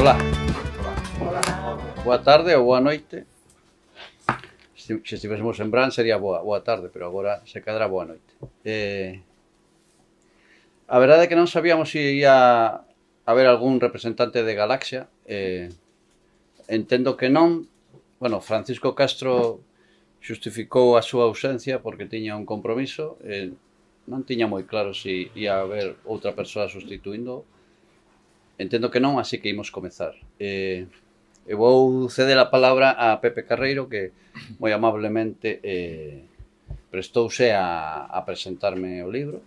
Hola. Boa tarde ou boa noite. Se estivésemos en Bran sería boa tarde, pero agora se cadra boa noite. A verdade é que non sabíamos se ia haber algún representante de Galaxia. Entendo que non. Bueno, Francisco Castro xustificou a súa ausencia porque tiña un compromiso. Non tiña moi claro se ia haber outra persoa sustituindo. Entendo que non, así que imos comezar. Eu vou ceder a palabra a Pepe Carreiro, que moi amablemente prestouse a presentarme o libro.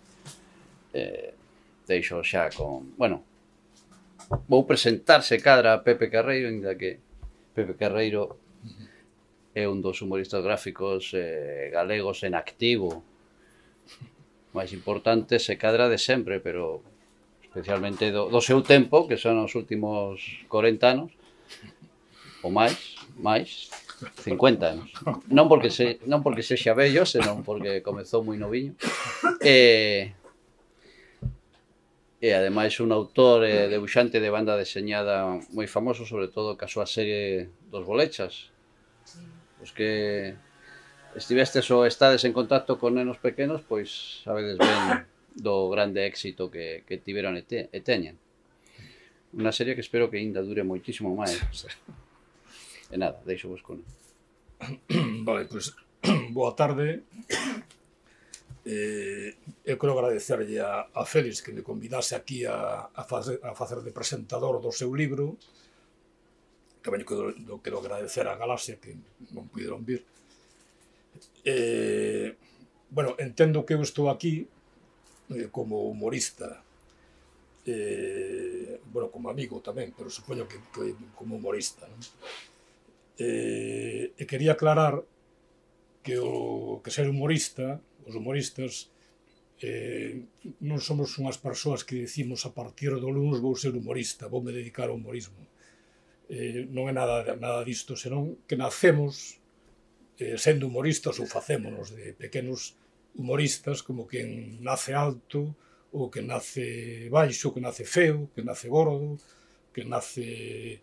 Deixo xa con... Bueno, vou presentarse cadra a Pepe Carreiro, ainda que Pepe Carreiro é un dos humoristas gráficos galegos en activo máis importantes se cadra de sempre, pero especialmente do seu tempo, que son os últimos 40 anos, ou máis, 50 anos. Non porque sexa vello, senón porque comezou moi noviño. E ademais un autor e debuxante de banda deseñada moi famoso, sobre todo ca súa serie dos Bolechas. Os que estivestes ou estades en contacto con nenos pequenos, pois sabedes ben do grande éxito que tiveron e teñen. Unha serie que espero que ainda dure moitísimo máis. E nada, deixo vos con... Vale, pois, boa tarde. Eu quero agradecerlle a Félix que me convidase aquí a facer de presentador do seu libro. Tamén quero agradecer a Galaxia que non puderon vir. Bueno, entendo que eu estou aquí como humorista, bueno, como amigo tamén, pero supoño que como humorista, non? E quería aclarar que ser humorista, os humoristas, non somos unhas persoas que dicimos a partir do luns vou ser humorista, voume dedicar ao humorismo. Non é nada disto, senón que nacemos sendo humoristas ou facémonos de pequenos humoristas, como quen nace alto, ou que nace baixo, que nace feo, que nace gordo, que nace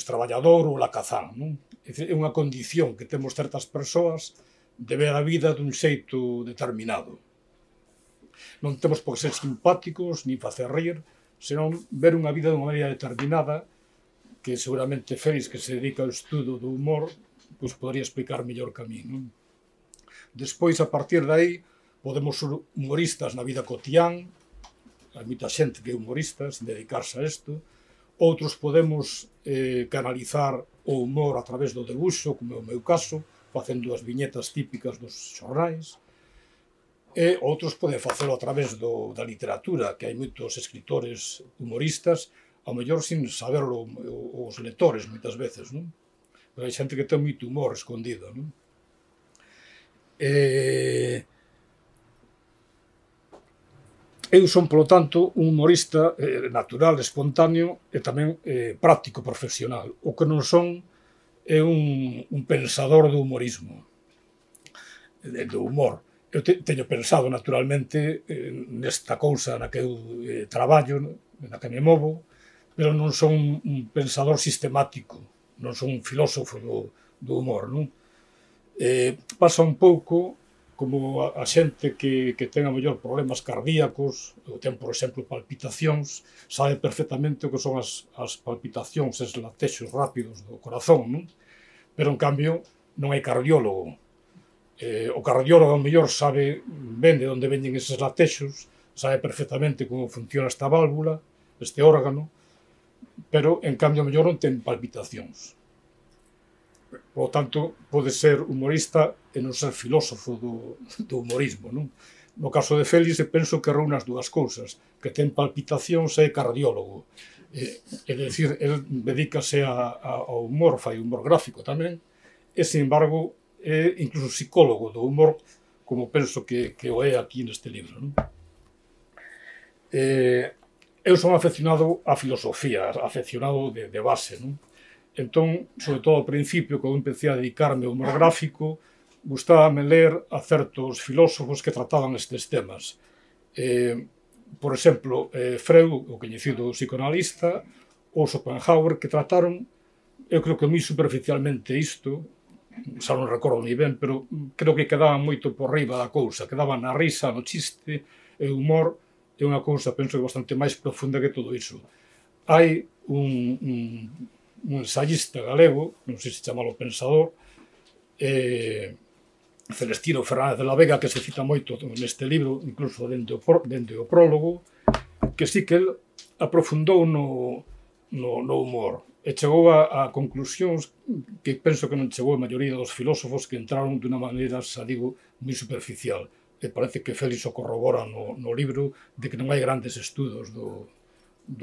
traballador ou lacazán, non? É unha condición que temos certas persoas de ver a vida dun xeito determinado. Non temos por ser simpáticos, nin facer rir, senón ver unha vida dunha maneira determinada que seguramente Félix, que se dedica ao estudo do humor, pois podría explicar mellor que a mí, non? Despois, a partir de aí, podemos ser humoristas na vida cotián, hai moita xente que é humorista, sin dedicarse a isto. Outros podemos canalizar o humor a través do debuxo, como é o meu caso, facendo as viñetas típicas dos xornais. E outros poden facelo a través da literatura, que hai moitos escritores humoristas, ao mellor sin saberlo os lectores, moitas veces, non? Pero hai xente que ten moito humor escondido, non? Eu son, polo tanto, un humorista natural, espontáneo e tamén práctico, profesional. O que non son é un pensador do humorismo, do humor. Eu teño pensado, naturalmente, nesta cousa na que eu traballo, na que me movo, pero non son un pensador sistemático, non son un filósofo do humor, non? Pasa un pouco como a xente que ten a mellor problemas cardíacos, ou ten, por exemplo, palpitacións, sabe perfectamente o que son as palpitacións, os latexos rápidos do corazón, non? Pero, en cambio, non hai cardiólogo. O cardiólogo, ao mellor, sabe ben de onde veñen eses latexos, sabe perfectamente como funciona esta válvula, este órgano, pero, en cambio, ao mellor non ten palpitacións. Por lo tanto, pode ser humorista e non ser filósofo do humorismo, non? No caso de Félix, penso que reúne as dúas cousas, que ten palpitacións e é cardiólogo. É dicir, el dedícase ao humor, fai humor gráfico tamén, e, sin embargo, é incluso psicólogo do humor, como penso que o é aquí neste libro, non? Eu son afeccionado á filosofía, afeccionado de base, non? Entón, sobre todo ao principio, cando empecé a dedicarme ao humor gráfico, gustábame ler a certos filósofos que trataban estes temas. Por exemplo, Freud, o coñecido psicoanalista, ou Schopenhauer, que trataron, eu creo que moi superficialmente isto, xa non recordo ni ben, pero creo que quedaban moito por riba da cousa, quedaban na risa, no chiste, e o humor é unha cousa, penso, bastante máis profunda que todo iso. Hai un ensayista galego, non sei se chamalo Pensador, Celestino Fernández de la Vega, que se cita moito neste libro, incluso dende o prólogo, que sí que el aprofundou no humor e chegou a conclusións que penso que non chegou a maioría dos filósofos, que entraron dunha maneira, xa digo, moi superficial. E parece que Félix o corrobora no libro de que non hai grandes estudos do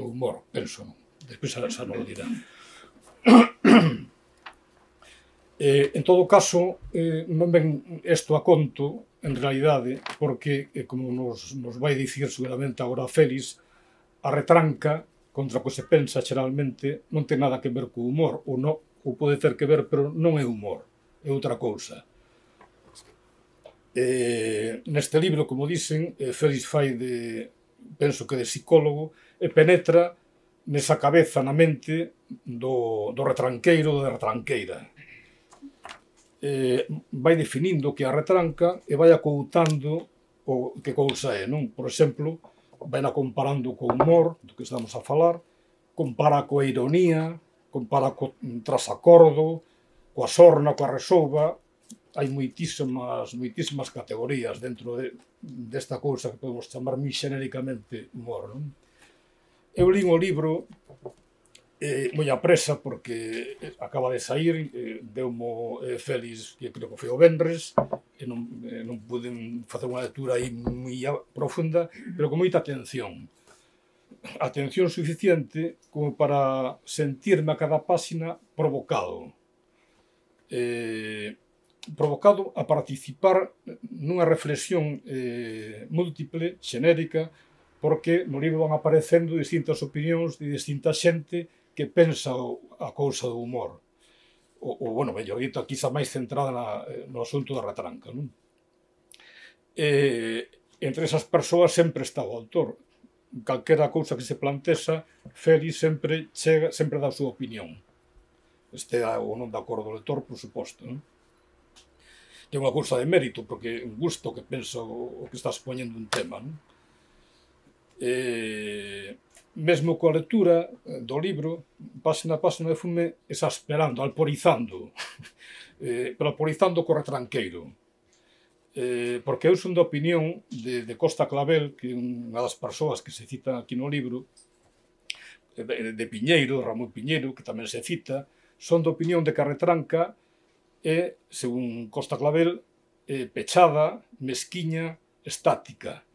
humor, penso. Despois xa non o dirá. En todo caso, non ven isto a conto, en realidade, porque, como nos vai dicir seguramente agora Félix, a retranca contra o que se pensa xeralmente non ten nada que ver co humor, ou pode ter que ver, pero non é humor, é outra cousa. Neste libro, como dicen, Félix fai penso que de psicólogo, e penetra nesa cabeza, na mente do retranqueiro ou da retranqueira. Vai definindo que a retranca e vai acoutando o que cousa é, non? Por exemplo, vai comparando co humor, do que estamos a falar, compara coa ironía, compara co trasacordo, coa sorna, coa resouba. Hai moitísimas categorías dentro desta cousa que podemos chamar moi xenéricamente humor, non? Eu lín o libro moi a presa, porque acaba de sair, deu-mo Félix, que creo que foi o venres, e non pude facer unha lectura aí moi profunda, pero con moita atención. Atención suficiente como para sentirme a cada páxina provocado. Provocado a participar nunha reflexión múltiple, xenérica, porque no libro van aparecendo distintas opinións de distinta xente que pensa a cousa do humor. Ou, bueno, mellor dito, quizá máis centrada no asunto da retranca, non? Entre esas persoas sempre está o autor. Calquera cousa que se plantexa, Félix sempre dá a súa opinión. Estea ou non de acordo o lector, por suposto, non? Ten unha cousa de mérito, porque un gusto que pensa o que estás poñendo un tema, non? Mesmo coa lectura do libro, páxina a páxina, fume exasperando, alporizando, pero alporizando co retranqueiro. Porque eu son da opinión de Costa Clavel, que é unha das persoas que se cita aquí no libro, de Piñeiro, Ramón Piñeiro, que tamén se cita, son da opinión de que a retranca é, según Costa Clavel, pechada, mesquiña, estática.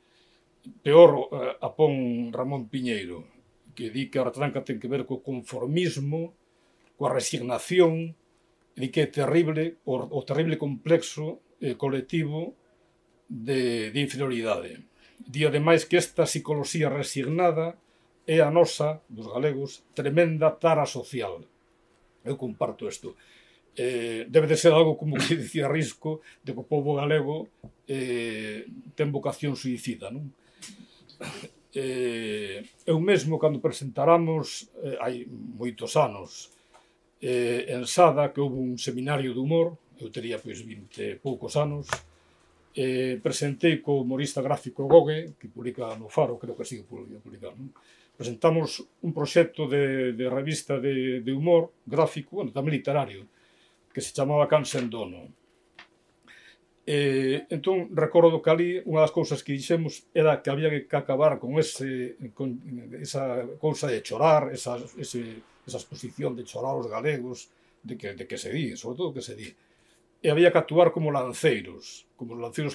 Peor apón Ramón Piñeiro, que di que a retranca ten que ver co conformismo, coa resignación, e di que é terrible o terrible complexo colectivo de inferioridade. Di ademais que esta psicoloxía resignada é a nosa, dos galegos, tremenda tara social. Eu comparto isto. Debe de ser algo como que dicía Risco, de que o povo galego ten vocación suicida, non? Eu mesmo, cando presentáramos, hai moitos anos, en Sada, que houve un seminario de humor, eu teria pois 20 e poucos anos, presentei co humorista gráfico Gogue, que publica no Faro, creo que sigue publicando. Presentamos un proxecto de revista de humor gráfico, bueno, tamén literario, que se chamaba Can sen dono. Entón, recordo que ali unha das cousas que dixemos era que había que acabar con esa cousa de chorar, esa exposición de chorar os galegos, de que se di, sobre todo que se di. E había que actuar como lanceiros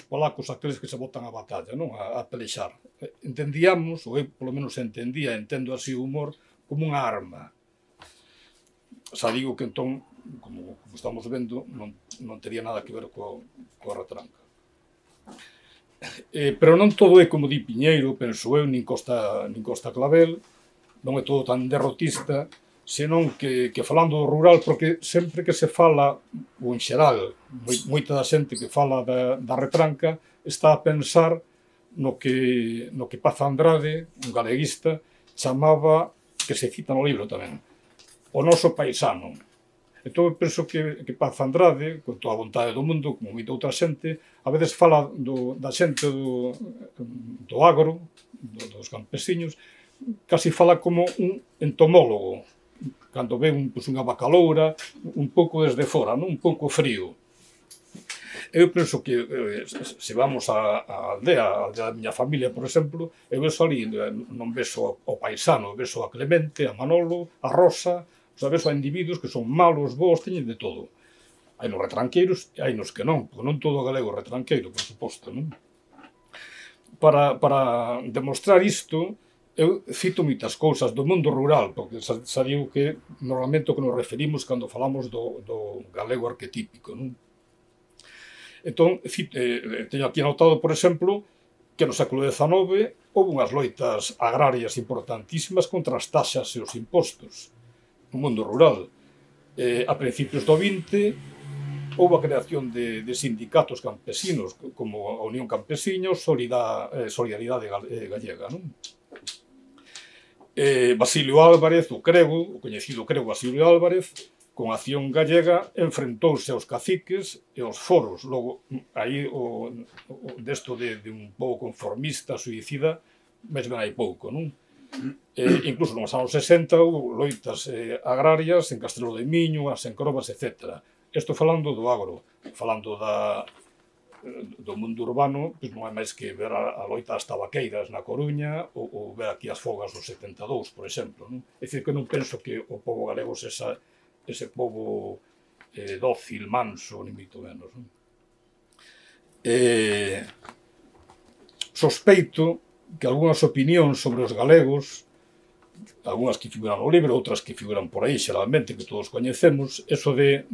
polacos, aqueles que se botan a batalla, non? A pelexar. Entendíamos, ou eu polo menos entendo así o humor, como unha arma. Xa digo que entón, como estamos vendo, non tería nada que ver coa retranca. Pero non todo é como di Piñeiro, penso eu, nin Costa Clavel, non é todo tan derrotista, senón que falando do rural, porque sempre que se fala, ou en xeral, moita da xente que fala da retranca, está a pensar no que Paz Andrade, un galeguista, chamaba que se cita no libro tamén, o noso paisano. Entón, eu penso que Paz Andrade, con toda a vontade do mundo, como moita outra xente, a veces fala da xente do agro, dos campesiños, casi fala como un entomólogo, cando ve unha bacaloura, un pouco desde fora, un pouco frío. Eu penso que, se vamos á aldea da miña familia, por exemplo, eu vexo ali, non vexo o paisano, vexo a Clemente, a Manolo, a Rosa, vexo a individuos que son malos, bons, teñen de todo. Hai nos retranqueiros e hai nos que non, porque non todo o galego é retranqueiro, por suposto, non? Para demostrar isto, eu cito moitas cousas do mundo rural, porque xa digo que normalmente o que nos referimos cando falamos do galego arquetípico, non? Entón, teño aquí anotado, por exemplo, que no século XIX houve unhas loitas agrarias importantísimas contra as taxas e os impostos no mundo rural. A principios do XX houve a creación de sindicatos campesinos como a Unión Campesiña, Solidaridade Gallega. Basilio Álvarez, o coñecido crego Basilio Álvarez, con Acción Gallega, enfrentouse aos caciques e aos foros. Logo, aí, desto de un pouco conformista, suicida, mesmo hai pouco, non? Incluso nos anos 60 houve loitas agrarias en Castrelo de Miño, as Encrobas, etc. Isto falando do agro, falando do mundo urbano, pois non é máis que ver a loita das tabaqueiras na Coruña ou ver aquí as fogas do 72, por exemplo. É dicir, que non penso que o pobo galego ese pobo dócil, manso, ni moito menos. Sospeito que algunhas opinións sobre os galegos, algunhas que figuran no libro, outras que figuran por aí, xeralmente, que todos coñecemos, eso de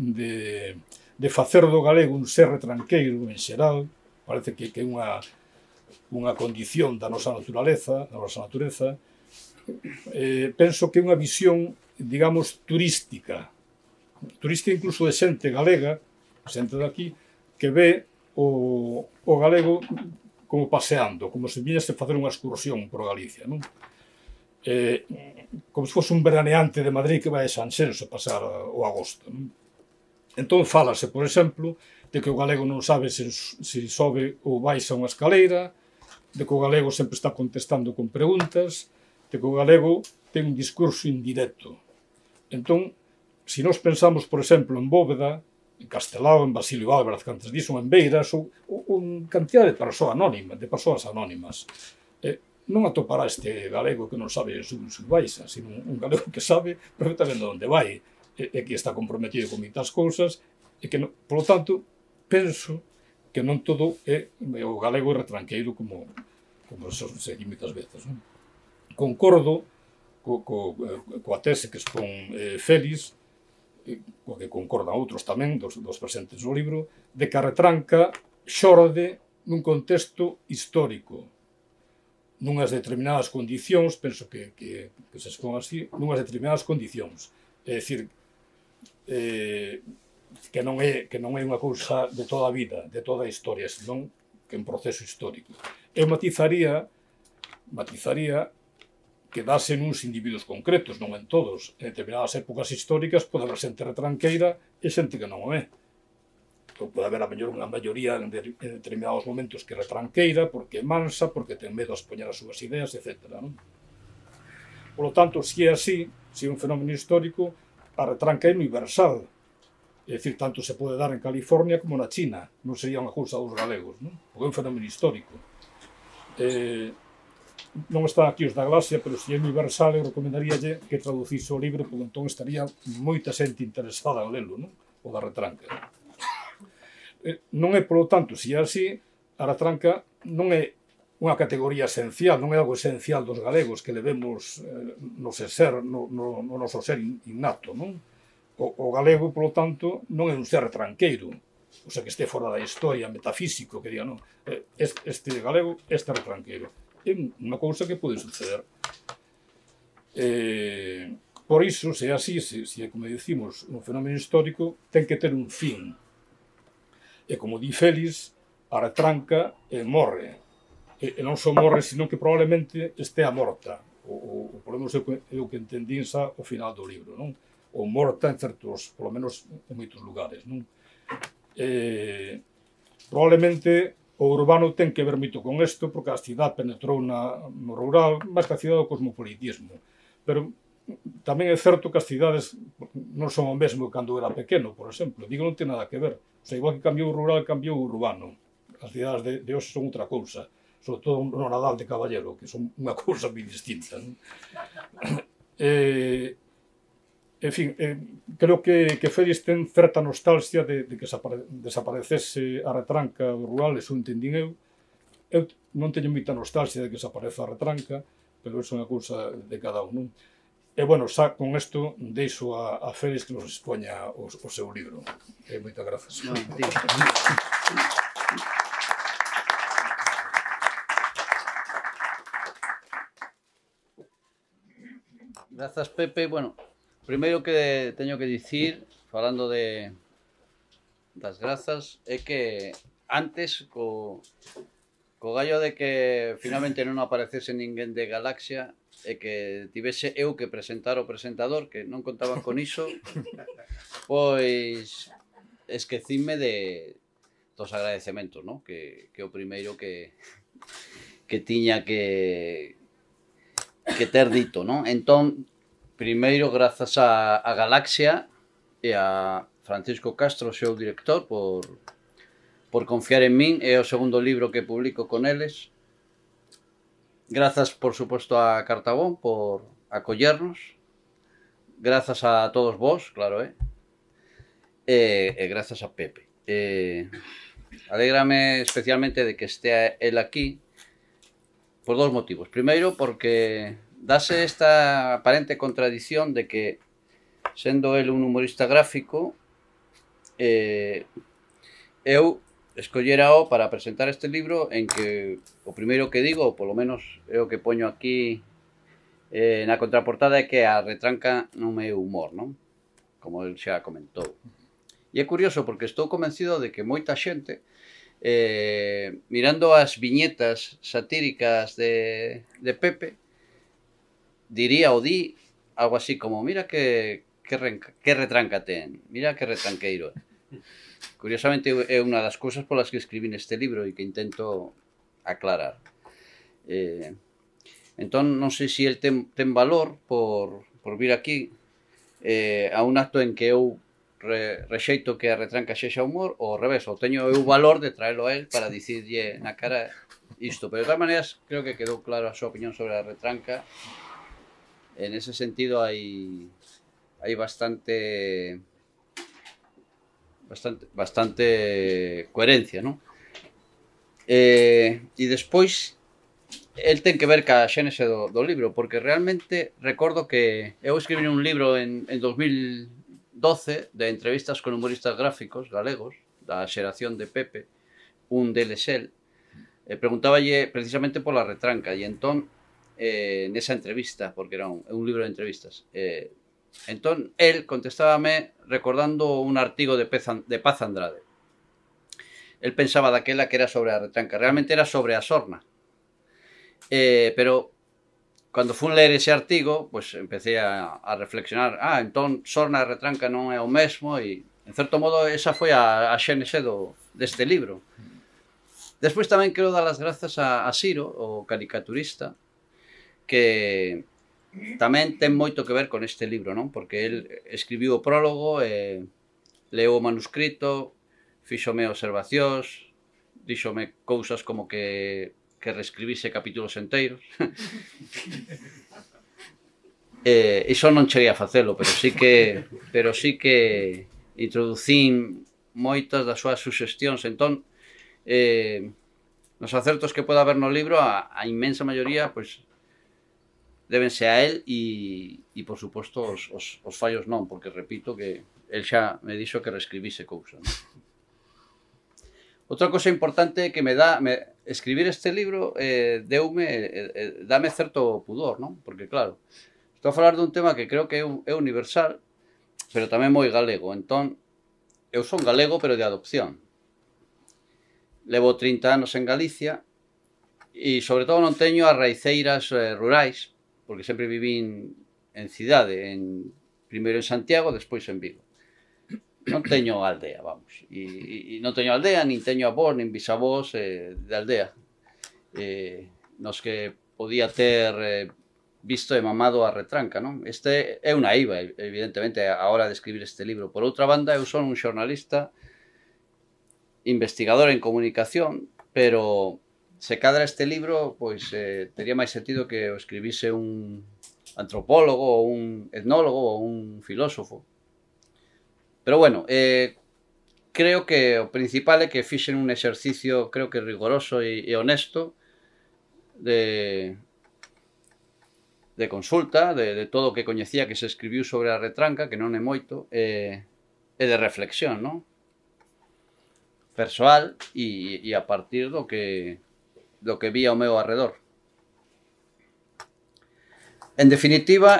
facer do galego un ser retranqueiro, en xeral, parece que é unha condición da nosa natureza, penso que é unha visión, digamos, turística incluso de xente galega, xente daqui, que ve o galego como paseando, como se viñese facer unha excursión por Galicia, non? Como se fose un veraneante de Madrid que vai a Sanxenxo a pasar o agosto, non? Entón, fálase, por exemplo, de que o galego non sabe se sobe ou baixa unha escaleira, de que o galego sempre está contestando con preguntas, de que o galego ten un discurso indirecto. Entón, se nós pensamos, por exemplo, en Bóveda, en Castelao, en Basilio Álvarez, que antes dixo, en Beiras, ou cantidad de persoas anónimas, non atopará este galego que non sabe baixa, sino un galego que sabe perfectamente onde vai, e que está comprometido con moitas cousas, e que, polo tanto, penso que non todo é o galego retranqueiro como se di moitas veces. Concordo coa tese que expón Félix, coa que concordan outros tamén, dos presentes no libro, de que a retranca xorde nun contexto histórico, nunhas determinadas condicións, penso que se expón así, nunhas determinadas condicións. É dicir, que non é unha cousa de toda a vida, de toda a historia, senón que é un proceso histórico. Eu matizaría que dase nuns individuos concretos, non en todos. En determinadas épocas históricas pode haber xente retranqueira e xente que non o é. Pode haber unha maioría en determinados momentos que é retranqueira, porque é mansa, porque ten medo a expoñer as súas ideas, etc. Por lo tanto, se é así, se é un fenómeno histórico, a retranca é universal. É dicir, tanto se pode dar en California como na China. Non sería unha cousa dos galegos, porque é un fenómeno histórico. Non está aquí os da Glasia, pero se é universal, eu recomendaríalle que traducise o libro, porque entón estaría moita xente interesada en lelo, o da retranca. Non é, polo tanto, se é así, a retranca non é unha categoría esencial, non é algo esencial dos galegos que levemos no noso ser innato, non? O galego, polo tanto, non é un ser retranqueiro, o sea, que este fora da historia, metafísico, que diga, non, este galego, este retranqueiro. É unha cousa que pode suceder. Por iso, se é así, se é, como dicimos, un fenómeno histórico, ten que ter un fin. E como di Félix, a retranca morre. E non só morre, senón que probablemente estea morta. o por lo menos eu que entendín xa ao final do libro, non? O humor ten certos, polo menos en moitos lugares, non? Probablemente o urbano ten que ver moito con isto, porque a cidade penetrou no rural, máis que a cidade do cosmopolitismo. Pero tamén é certo que as cidades non son o mesmo que cando era pequeno, por exemplo. Digo, non ten nada que ver. O sea, igual que cambiou o rural, cambiou o urbano. As cidades de hoxe son outra cousa. Sobre todo no Nadal de Caballero, que son unha cousa moi distinta, non? En fin, creo que Félix ten certa nostalgia de que desaparecese a retranca do rural, eso entendín eu. Eu non teño moita nostalgia de que desapareza a retranca, pero eso é unha cousa de cada un, non? E, bueno, xa con isto deixo a Félix que nos expoña o seu libro. Moitas grazas. Grazas, Pepe. Bueno, primeiro que teño que dicir, falando das grazas, é que antes, co gallo de que finalmente non aparecese ninguén de Galaxia e que tivese eu que presentar o presentador, que non contaban con iso, pois esquecime dos agradecementos, ¿no? Que o primeiro que tiña que ter dito, ¿no? Entón, primeiro, grazas a Galaxia e a Francisco Castro, o seu director, por confiar en min. É o segundo libro que publico con eles. Grazas, por suposto, a Cartabón por acollernos. Grazas a todos vos, claro, e grazas a Pepe. Alégrame especialmente de que estea el aquí por dos motivos. Primeiro, porque dase esta aparente contradición de que, sendo el un humorista gráfico, eu escollerao para presentar este libro en que o primeiro que digo, ou polo menos é o que poño aquí na contraportada, é que a retranca non é humor, non? Como el xa comentou. E é curioso porque estou convencido de que moita xente, mirando as viñetas satíricas de Pepe, diría ou di algo así como: mira que retranca ten, mira que retranqueiro. Curiosamente é unha das cousas polas que escribín este libro e que intento aclarar. Entón, non sei se el ten valor por vir aquí a un acto en que eu rexeito que a retranca sexa humor, ou ao revés, ou teño eu valor de traelo a él para dicirlle na cara isto. Pero de todas maneiras, creo que quedou claro a súa opinión sobre a retranca. En ese sentido hai bastante coherencia, non? E despois, el ten que ver ca xénese do libro, porque realmente recordo que eu escribí un libro en 2012 de entrevistas con humoristas gráficos galegos da xeración de Pepe, un deles el, preguntáballe precisamente pola retranca, e entón nesa entrevista, porque era un libro de entrevistas, entón el contestábame recordando un artigo de Paz Andrade. El pensaba daquela que era sobre a retranca, realmente era sobre a sorna, pero cando fun ler ese artigo, pues empecé a reflexionar, entón sorna e retranca non é o mesmo, e en certo modo esa foi a xénese deste libro. Despois tamén quero dar as grazas a Siro, o caricaturista, que tamén ten moito que ver con este libro, non? Porque el escribiu o prólogo, leu o manuscrito, fíxome observacións, díxome cousas como que reescribise capítulos enteiros. Iso non cheguei a facelo, pero sí que introducín moitas das súas suxestións. Entón, nos acertos que poda haber no libro, a inmensa maioría, pois, débense a él e por suposto, os fallos non, porque repito que el xa me dixo que reescribise cousa, non? Outra cosa importante que me dá escribir este libro, dame certo pudor, non? Porque, claro, estou a falar dun tema que creo que é universal, pero tamén moi galego. Entón, eu son galego, pero de adopción. Levo 30 anos en Galicia e, sobre todo, non teño as raiceiras rurais, porque sempre vivín en cidade, primeiro en Santiago, despois en Vigo. Non teño aldea, vamos. E non teño aldea, nin teño avós, nin bisavós de aldea. Nos que podía ter visto e mamado a retranca, non? Este é unha eiva, evidentemente, a hora de escribir este libro. Por outra banda, eu son un xornalista, investigador en comunicación, pero se cadra este libro, pois tería máis sentido que o escribise un antropólogo, ou un etnólogo, ou un filósofo. Pero bueno, creo que o principal é que fixen un exercicio, creo que rigoroso e honesto de consulta, de todo o que coñecía que se escribiu sobre a retranca, que non é moito, e de reflexión, non? Persoal e a partir do que vi ao meu arredor. En definitiva,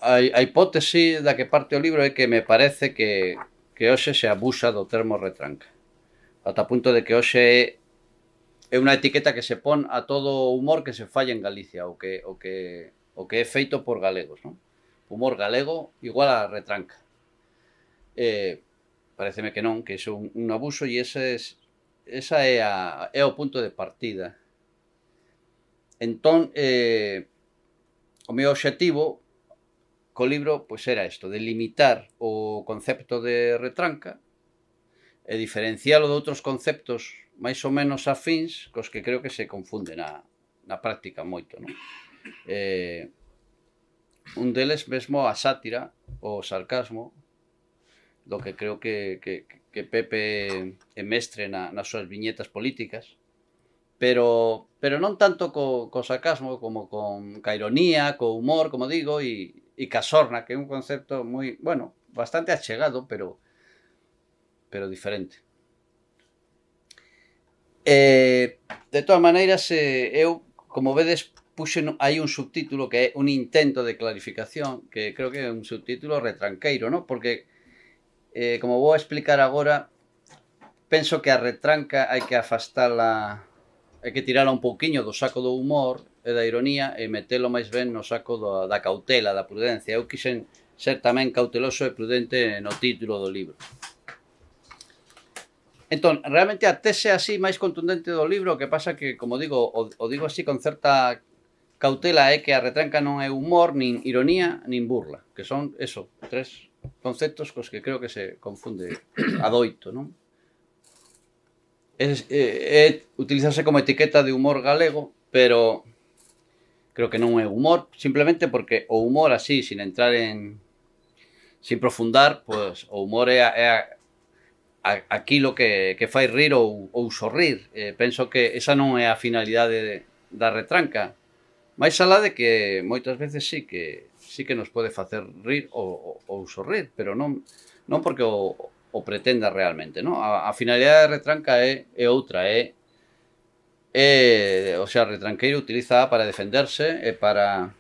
a hipótese da que parte o libro é que me parece que hoxe se abusa do termo retranca. Ata punto de que hoxe é unha etiqueta que se pon a todo o humor que se falla en Galicia, o que é feito por galegos, non? Humor galego igual a retranca. Pareceme que non, que iso é un abuso e esa é o punto de partida. Entón, o meu obxectivo co libro pois era isto, de limitar o concepto de retranca e diferencialo de outros conceptos máis ou menos afíns cos que creo que se confunde na práctica moito, non? Un deles mesmo a sátira, o sarcasmo, do que creo que Pepe é mestre nas súas viñetas políticas, pero non tanto co sarcasmo como ca ironía, co humor, como digo, e ca sorna, que é un concepto moi, bueno, bastante achegado, pero diferente. De todas maneiras, eu, como vedes, puxen aí un subtítulo que é un intento de clarificación, que creo que é un subtítulo retranqueiro, non? Porque, como vou a explicar agora, penso que a retranca hai que afastala, hai que tirala un pouquiño do saco do humor e da ironía e metelo máis ben no saco da cautela, da prudencia. Eu quixen ser tamén cauteloso e prudente no título do libro. Entón, realmente a tese así máis contundente do libro, o que pasa que, como digo, o digo así con certa cautela, é que a retranca non é humor, nin ironía, nin burla, que son, eso, tres conceptos cos que creo que se confunde adoito, non? É utilizarse como etiqueta de humor galego, pero creo que non é humor, simplemente porque o humor así, sin entrar sin profundar, pues o humor é aquilo que fai rir ou sorrir. Penso que esa non é a finalidade da retranca, máis alá de que moitas veces sí que nos pode facer rir ou sorrir, pero non porque o pretenda realmente, non? A finalidade da retranca é outra, o sea, retranqueiro utiliza para defenderse e para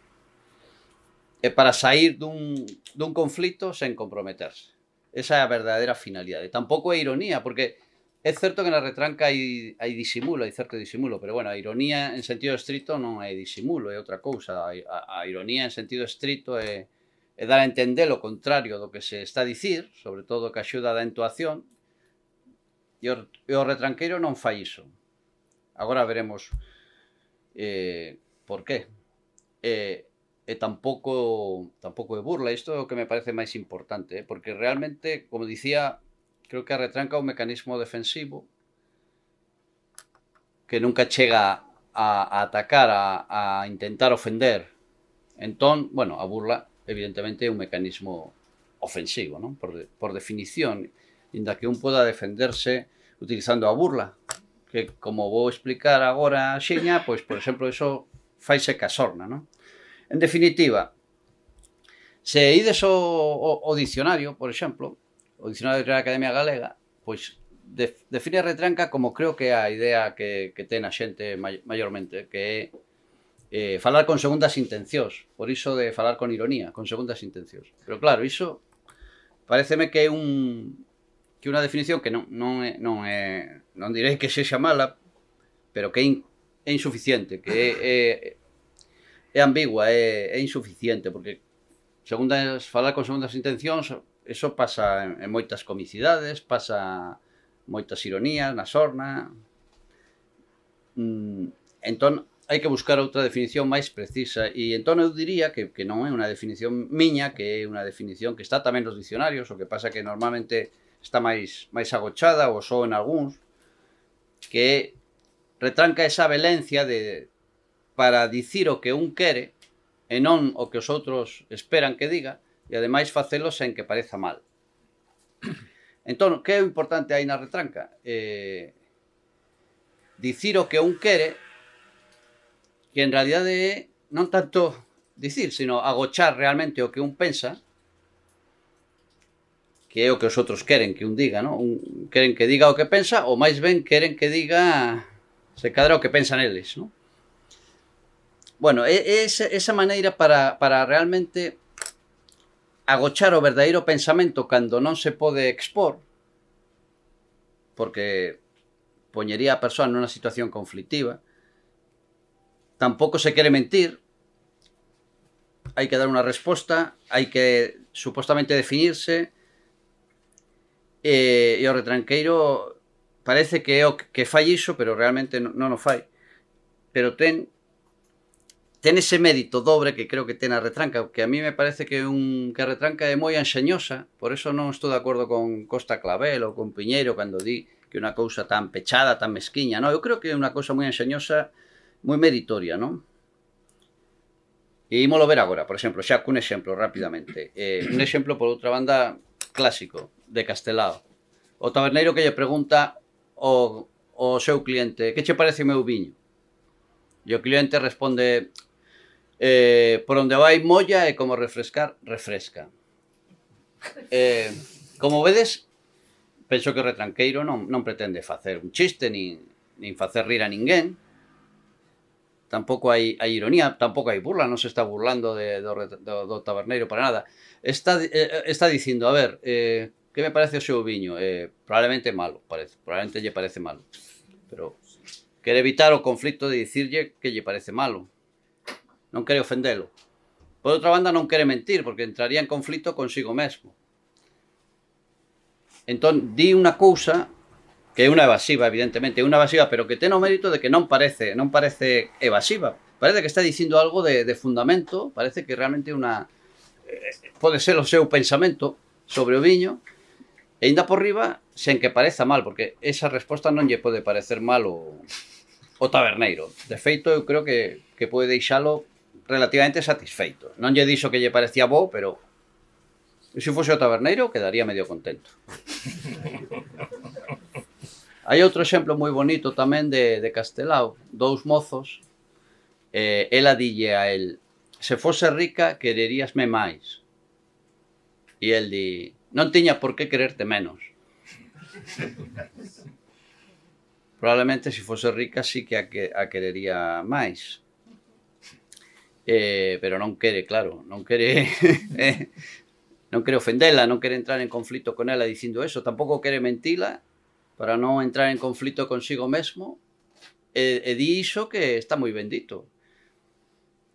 sair dun conflito sen comprometerse. Esa é a verdadeira finalidade. Tampouco é ironía, porque é certo que na retranca hai disimulo, hai certo disimulo, pero bueno, a ironía en sentido estrito non é disimulo, é outra cousa. A ironía en sentido estrito é dar a entender o contrario do que se está a dicir, sobre todo que axuda da entoación, e o retranqueiro non fai iso. Agora veremos por qué. E tampouco é burla. Isto é o que me parece máis importante, porque realmente, como dicía, creo que a retranca é un mecanismo defensivo que nunca chega a atacar, a intentar ofender. Entón, bueno, a burla evidentemente é un mecanismo ofensivo, non? Por definición, inda que un poda defenderse utilizando a burla, que, como vou explicar agora xiña, pois, por exemplo, iso faise ca sorna, non? En definitiva, se ides o dicionario, por exemplo, o dicionario de Real Academia Galega, pois define a retranca como creo que é a idea que ten a xente maiormente, que é falar con segundas intencións, por iso de falar con ironía, con segundas intencións. Pero claro, iso pareceme que é unha definición que non direi que sexa mala, pero que é insuficiente, que é é ambigua, é insuficiente, porque falar con segundas intencións, eso pasa en moitas comicidades, pasa moitas ironías na sorna. Entón, hai que buscar outra definición máis precisa, e entón eu diría que non é unha definición miña, que é unha definición que está tamén nos dicionarios, o que pasa que normalmente está máis agochada, ou só en algúns, que retranca esa velencia para dicir o que un quere e non o que os outros esperan que diga, e ademais facelo sen que pareza mal. Entón, que é o importante aí na retranca? Dicir o que un quere, que en realidade é non tanto dicir, sino agochar realmente o que un pensa, que é o que os outros queren que un diga, non? Queren que diga o que pensa, ou máis ben queren que diga se cadra o que pensan eles, non? Bueno, é esa maneira para realmente agochar o verdadeiro pensamento cando non se pode expor, porque poñería a persoa nunha situación conflictiva. Tampouco se quere mentir, hai que dar unha resposta, hai que supostamente definirse, e o retranqueiro parece que é o que fai iso, pero realmente non o fai. Pero ten ese mérito dobre que creo que ten a retranca, que a mí me parece que a retranca é moi enxeñosa, por eso non estou de acordo con Costa Clavel ou con Piñeiro cando di que unha cousa tan pechada, tan mesquiña, non? Eu creo que é unha cousa moi enxeñosa, moi meritoria, non? E ímolo ver agora, por exemplo, xa cun exemplo rapidamente. Un exemplo, por outra banda, clásico, de Castelao. O taberneiro que lle pregunta ao seu cliente: que che parece o meu viño? E o cliente responde: por onde vai molla e como refrescar, refresca. Como vedes, penso que o retranqueiro non pretende facer un chiste, nin facer rir a ninguén. Tampouco hai ironía, tampouco hai burla, non se está burlando do taberneiro para nada. Está dicindo, a ver, que me parece o seu viño? Probablemente malo, probablemente lle parece malo. Pero quere evitar o conflicto de dicirlle que lle parece malo. Non quere ofendelo. Por outra banda, non quere mentir, porque entraría en conflicto consigo mesmo. Entón, di unha cousa que é unha evasiva, evidentemente, é unha evasiva, pero que ten o mérito de que non parece evasiva. Parece que está dicindo algo de fundamento, parece que realmente pode ser o seu pensamento sobre o viño, e ainda por riba, sen que pareza mal, porque esa resposta non lle pode parecer mal o taberneiro. De feito, eu creo que pode deixalo relativamente satisfeito. Non lle dixo que lle parecía bo, pero se fose o taberneiro, quedaría medio contento. Hai outro exemplo moi bonito tamén de Castelao, dous mozos, ela dille a el: se fose rica, quereríasme máis. E el di: non tiña por que quererte menos. Probablemente, se fose rica, sí que a querería máis. Pero non quere, claro, non quere ofendela, non quere entrar en conflito con ela dicindo eso, tampouco quere mentila, para non entrar en conflito consigo mesmo, e di iso que está moi ben dito,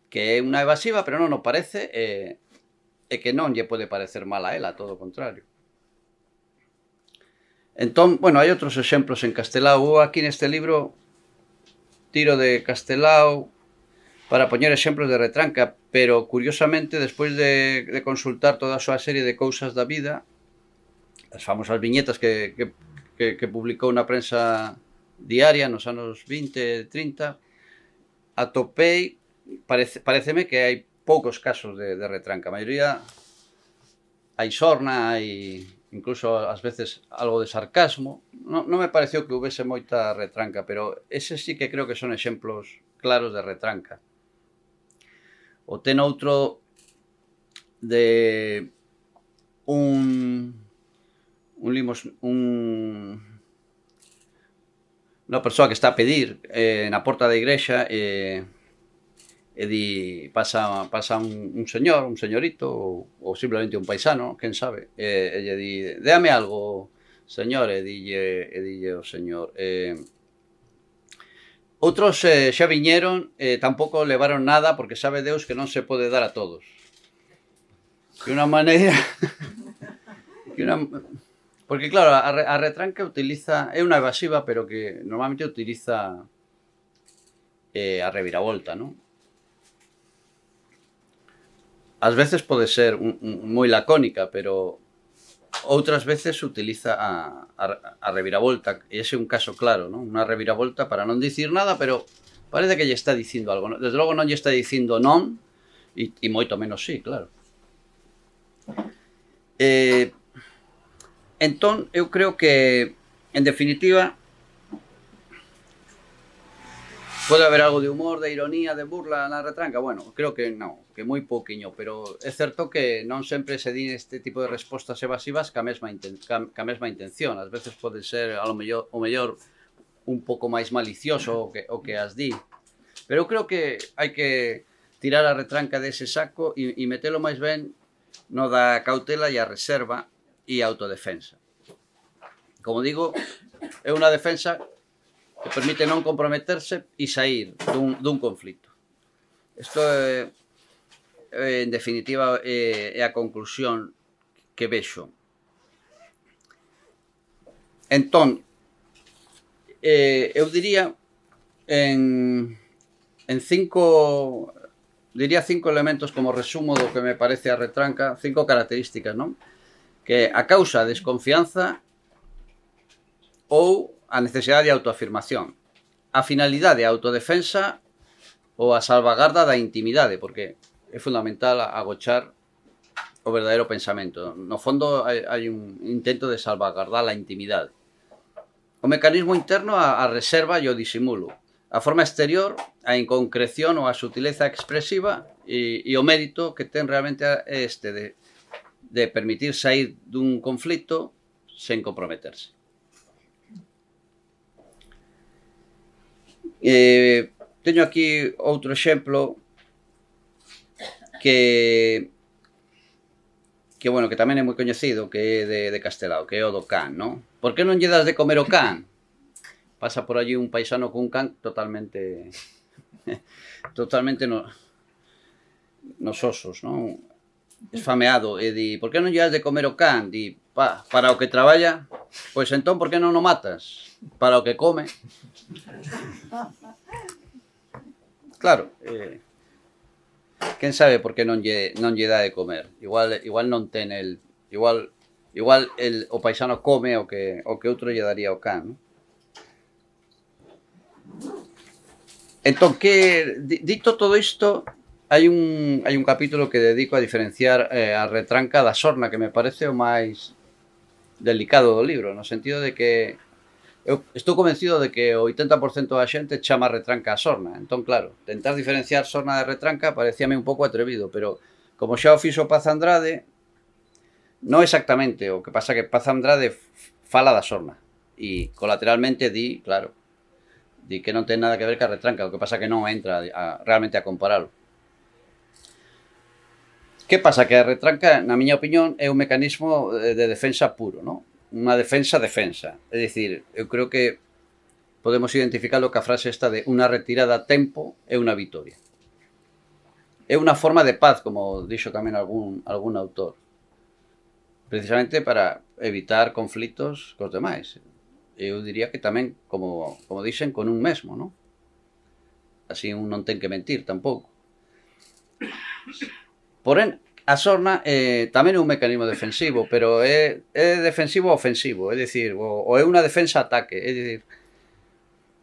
que é unha evasiva, pero non o parece, e que non lle pode parecer mal a ela, todo o contrario. Entón, bueno, hai outros exemplos en Castelao. Eu aquí neste libro tiro de Castelao para poñer exemplos de retranca, pero curiosamente, despois de consultar toda a súa serie de cousas da vida, as famosas viñetas que publicou na prensa diaria nos anos 20 e 30, atopei, pareceme que hai poucos casos de retranca. A maioría hai sorna, hai incluso ás veces algo de sarcasmo. Non me pareceu que houvese moita retranca, pero ese sí que creo que son exemplos claros de retranca. O ten outro de unha persoa que está a pedir na porta da igrexa, e pasa un señor, un señorito, ou simplemente un paisano, quen sabe, e lle di: déame algo, señor, e dille o señor: Outros xa viñeron, tampouco levaron nada, porque sabe Deus que non se pode dar a todos. Que unha maneira... Porque claro, a retranca utiliza... É unha evasiva, pero que normalmente utiliza a reviravolta, non? Ás veces pode ser moi lacónica, pero outras veces utiliza a reviravolta, e ese é un caso claro, non? Unha reviravolta para non dicir nada, pero parece que lle está dicindo algo, non? Desde logo non lle está dicindo non, e moito menos sí, claro. Entón, eu creo que, en definitiva, pode haber algo de humor, de ironía, de burla na retranca? Bueno, creo que non, que moi pouquiño, pero é certo que non sempre se din este tipo de respostas evasivas ca mesma intención. Ás veces pode ser, o mellor, un pouco máis malicioso o que as di. Pero eu creo que hai que tirar a retranca dese saco e metelo máis ben no da cautela e a reserva e a autodefensa. Como digo, é unha defensa que permite non comprometerse e sair dun conflito. Isto é, en definitiva, é a conclusión que vexo. Entón, eu diría en cinco elementos como resumo do que me parece a retranca, 5 características, non? Que a causa, a desconfianza ou a necesidade de autoafirmación, a finalidade, a autodefensa ou a salvagarda da intimidade, porque é fundamental agochar o verdadeiro pensamento. No fondo, hai un intento de salvagardar a intimidade. O mecanismo interno, a reserva e o disimulo. A forma exterior, a inconcreción ou a sutileza expresiva e o mérito que ten realmente este de permitir sair dun conflito sen comprometerse. Teño aquí outro exemplo que bueno, que tamén é moi coñecido, que é de Castelao, que é o do can, non? Por que non lle das de comer o can? Pasa por allí un paisano cun can totalmente nos osos, non? Esfameado, e di, por que non lle das de comer o can? Di, para o que traballa, pois entón, por que non o matas? Para o que come. Claro, quen sabe por que non lle dá de comer? Igual non ten el... Igual o paisano come o que outro lle daría ao can, non? Entón, dito todo isto, hai un capítulo que dedico a diferenciar a retranca da sorna, que me parece o máis delicado do libro, no sentido de que eu estou convencido de que o 80% da xente chama retranca a sorna. Entón, claro, tentar diferenciar sorna de retranca parecíame un pouco atrevido, pero como xa o fixo Paz Andrade, non exactamente, o que pasa que Paz Andrade fala da sorna e colateralmente di, claro, di que non ten nada que ver ca retranca, o que pasa que non entra realmente a comparalo. Que pasa? Que a retranca, na miña opinión, é un mecanismo de defensa puro, non? Unha defensa. É dicir, eu creo que podemos identificarlo ca frase esta de unha retirada a tempo é unha vitoria. É unha forma de paz, como dixo tamén algún autor. Precisamente para evitar conflitos cos demais. Eu diría que tamén, como dixen, con un mesmo, non? Así un non ten que mentir tampouco. Porén, a sorna tamén é un mecanismo defensivo, pero é defensivo ofensivo, é dicir, ou é unha defensa-ataque, é dicir,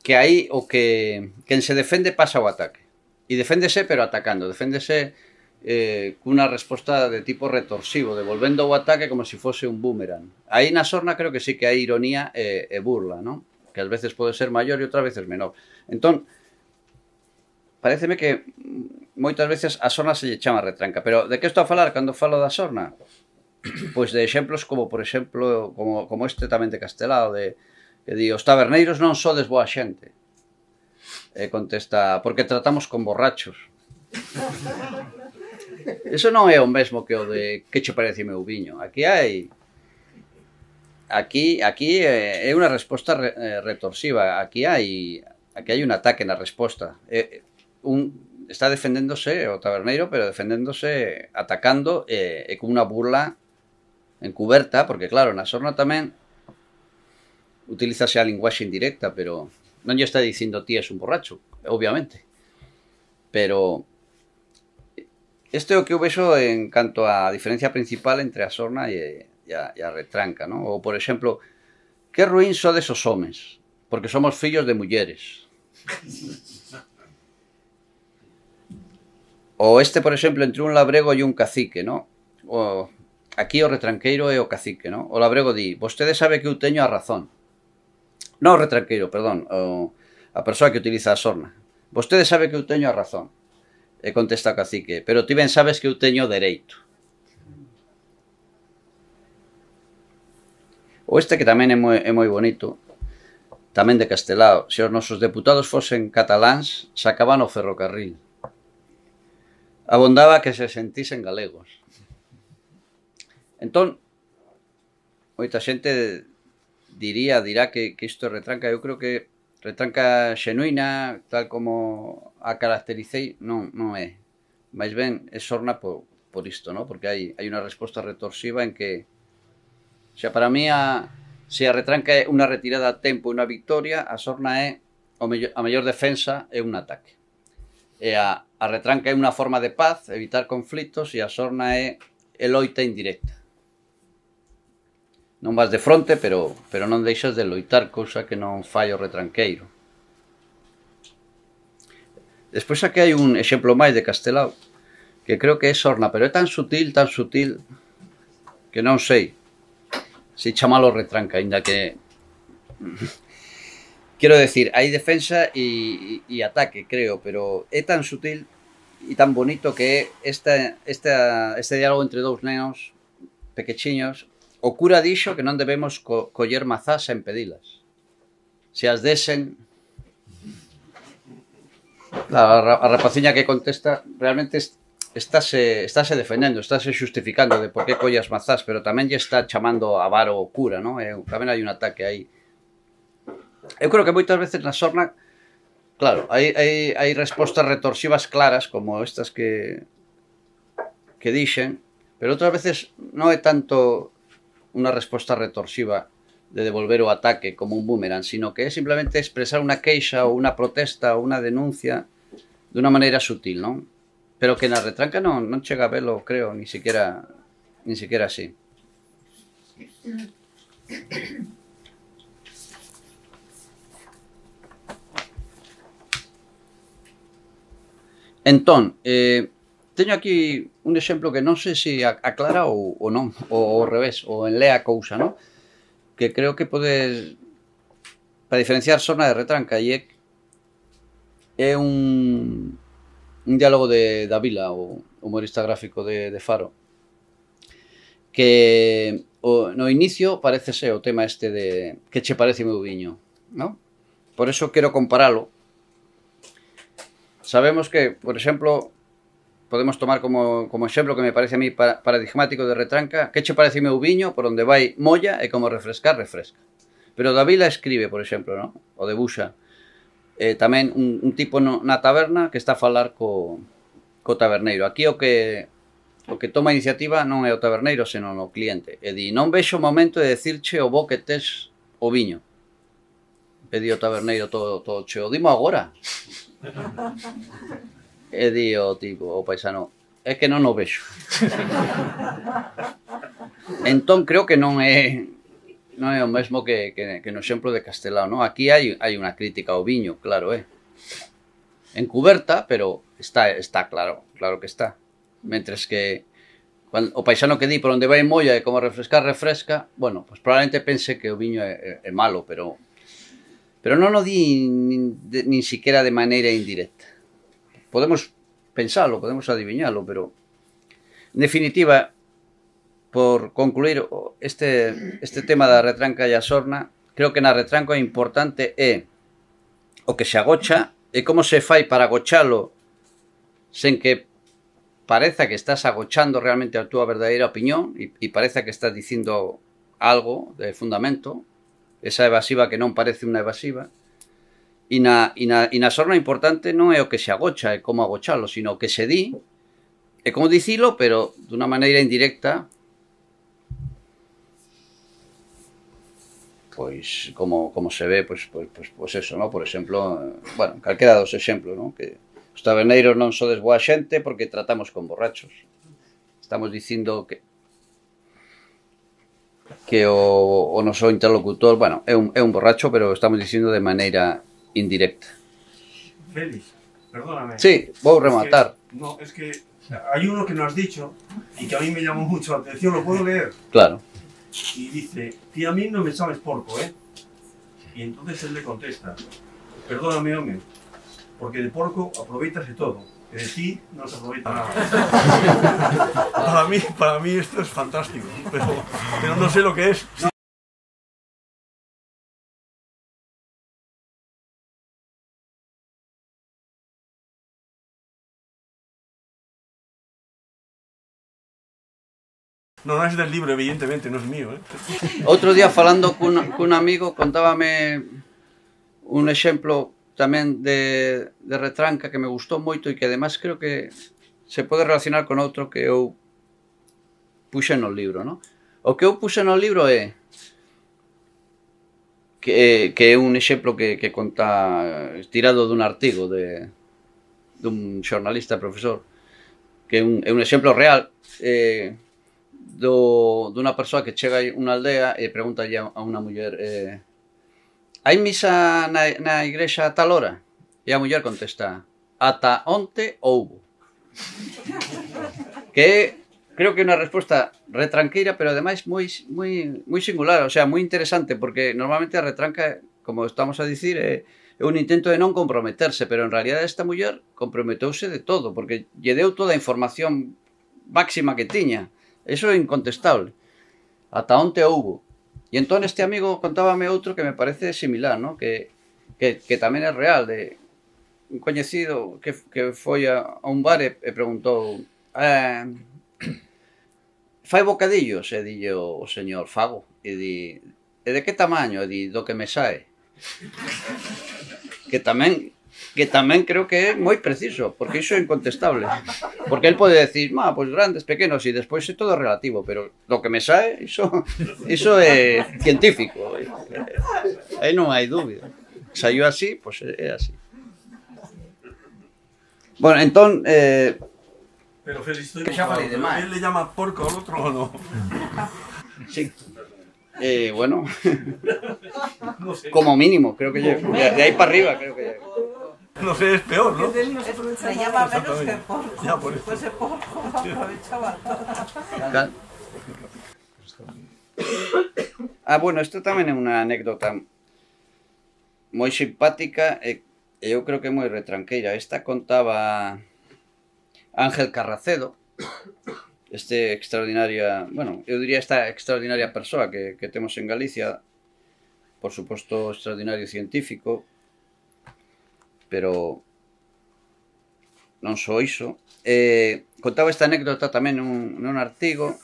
que aí o que quen se defende pasa ao ataque. E deféndese, pero atacando, deféndese cunha resposta de tipo retorsivo, devolvendo o ataque como se fose un boomerang. Aí na sorna creo que sí que hai ironía e burla, non? Que ás veces pode ser maior e outras veces menor. Entón, pareceme que moitas veces a sorna se lle chama retranca, pero de que estou a falar cando falo da sorna? Pois de exemplos como, por exemplo, como este tamén de Castelao, que di, os taberneiros non sodes boa xente. E contesta, porque tratamos con borrachos. Eso non é o mesmo que o de que che parece o meu viño. Aquí é unha resposta retorsiva. Aquí hai aquí hai un ataque na resposta. Está defendéndose o taberneiro, pero defendéndose, atacando, con unha burla encuberta, porque claro, na sorna tamén utilízase a linguaxe indirecta, pero non lle está dicindo ti és un borracho, obviamente. Pero este é o que eu vexo en canto á diferencia principal entre a sorna e a retranca, ¿no? Ou, por exemplo, que ruín sodes os homes, porque somos fillos de mulleres. Ou este, por exemplo, entre un labrego e un cacique, ¿no? Aquí o retranqueiro é o cacique, ¿no? O labrego di, vostede sabe que eu teño a razón. Non o retranqueiro, perdón, a persoa que utiliza a sorna. Vostede sabe que eu teño a razón. E contesta o cacique, pero ti ben sabes que eu teño o dereito. O este que tamén é moi bonito, tamén de Castelao, se os nosos deputados fosen cataláns, sacaban o ferrocarril. Abondaba que se sentisen galegos. Entón, moita xente dirá que isto é retranca. Eu creo que retranca xenuína, tal como a caractericei, non é. Mais ben, é sorna por isto, ¿no? Porque hai unha resposta retorsiva en que, xa para mí, se a retranca é unha retirada a tempo e unha victoria, a sorna é a mellor defensa e un ataque. E a retranca é unha forma de paz, evitar conflitos, e a sorna é loita indirecta. Non vas de fronte, pero non deixas de loitar, cousa que non fai o retranqueiro. Despois aquí hai un exemplo máis de Castelao, que creo que é sorna, pero é tan sutil, que non sei se chamalo retranca, ainda que... Quero decir, hai defensa e ataque, creo, pero é tan sutil e tan bonito que é este diálogo entre dous nenos pequechiños. O cura dixo que non debemos coller mazás e impedilas. Se as desen... A rapaciña que contesta realmente estáse defendendo, estáse justificando de por que colle as mazás, pero tamén lle está chamando a varo o cura, ¿no? Tamén hai un ataque aí. Eu creo que moitas veces na sorna, claro, hai respostas retorsivas claras, como estas que dixen, pero outras veces non é tanto unha resposta retorsiva de devolver o ataque como un boomerang, sino que é simplemente expresar unha queixa ou unha protesta ou unha denuncia de unha maneira sutil, non? Pero que na retranca non chega a velo, creo, ni siquiera así. Entón, teño aquí un exemplo que non sei se aclara ou non, ou ao revés, ou enlea a cousa, non? Que creo que pode, para diferenciar sorna de retranca, e é un diálogo de Davila, o humorista gráfico de Faro, que no inicio parece ser o tema este de que che parece o meu viño, non? Por eso quero comparalo. Sabemos que, por exemplo, podemos tomar como exemplo que me parece a mí paradigmático de retranca, que che parece o meu viño, por onde vai molla e como refrescar, refresca. Pero Davila escribe, por exemplo, ¿no? O debuxa, tamén un tipo na taberna que está a falar co taberneiro. Aquí o que toma a iniciativa non é o taberneiro, senón o cliente. E di, non vexo o momento de decirche o bo que tes o viño. E di o taberneiro todo cheo, dimo agora. E di o tipo, o paisano, é que non o vexo. Entón creo que non é o mesmo que no exemplo de Castelao, non? Aquí hai unha crítica ao viño, claro, encuberta, pero está claro que está. Mentres que o paisano que di por onde vai molla e como refrescar, refresca, bueno, pues probablemente pense que o viño é malo, pero non o di nin siquiera de maneira indirecta. Podemos pensalo, podemos adiviñalo, pero en definitiva, por concluir este tema da retranca e a sorna, creo que na retranca o importante é o que se agocha e como se fai para agochalo sen que pareza que estás agochando realmente a túa verdadeira opinión e pareza que estás dicindo algo de fundamento, esa evasiva que non parece unha evasiva, E na sorna importante non é o que se agocha, é como agochalo, sino o que se di, é como dicilo, pero dunha maneira indirecta, pois como se ve, pois eso, ¿no? Por exemplo, bueno, calquera dos exemplos, ¿no? Que os taberneiros non sodes boa xente porque tratamos con borrachos. Estamos dicindo que o noso interlocutor, bueno, é un borracho, pero estamos dicindo de maneira indirecta. Félix, perdóname. Sí, vou rematar. Es que hay uno que no has dicho y que a mí me llamó mucho la atención, ¿lo puedo leer? Claro. Y dice, ti a mí no me sabes porco, ¿eh? Y entonces él le contesta, perdóname, hombre, porque de porco aproveitase todo, que de ti no se aproveita nada. Para mí esto es fantástico, pero no sé lo que es. No es del libro, evidentemente, no es mío, ¿eh? Outro día falando cun amigo contábame un exemplo tamén de retranca que me gustou moito e que además creo que se pode relacionar con outro que eu puxe no libro, ¿no? O que eu puxe no libro é que é un exemplo que conta tirado dun artigo dun xornalista profesor, que é un exemplo real, dunha persoa que chega a unha aldea e pregunta a unha muller hai misa na igrexa a tal hora? E a muller contesta ata onte houbo. Que é, creo que é unha resposta retranqueira, pero ademais moi singular, o sea, moi interesante, porque normalmente a retranca, como estamos a dicir, é un intento de non comprometerse, pero en realidad esta muller comprometeuse de todo, porque lle deu toda a información máxima que tiña. Eso é incontestable. Ata onte houbo. E entón este amigo contábame outro que me parece similar, ¿no? Que tamén é real, de un coñecido que foi a un bar e preguntou fai bocadillos? E dille o señor, fago. E de que tamaño? E di, do que me sae. Que tamén creo que é moi preciso, porque iso é incontestable. Porque él pode decir, pois grandes, pequenos, e despois é todo relativo, pero lo que me sae, iso é científico. Aí non hai dúbida. Saiu así, pois é así. Bueno, entón... Pero Félix, estoy xa falei de máis. ¿Él le llama porco al otro o no? Sí. Bueno, como mínimo, creo que llego. De ahí para arriba, creo que llego. No sé, es peor, ¿no? Se llama menos que porco. Ya, por eso. Pues el porco aprovechaba todo. Bueno, isto tamén é unha anécdota moi simpática e eu creo que é moi retranqueira. Esta contaba Ángel Carracedo, esta extraordinaria persoa que temos en Galicia, por suposto extraordinario científico, pero non só iso. Contaba esta anécdota tamén nun artigo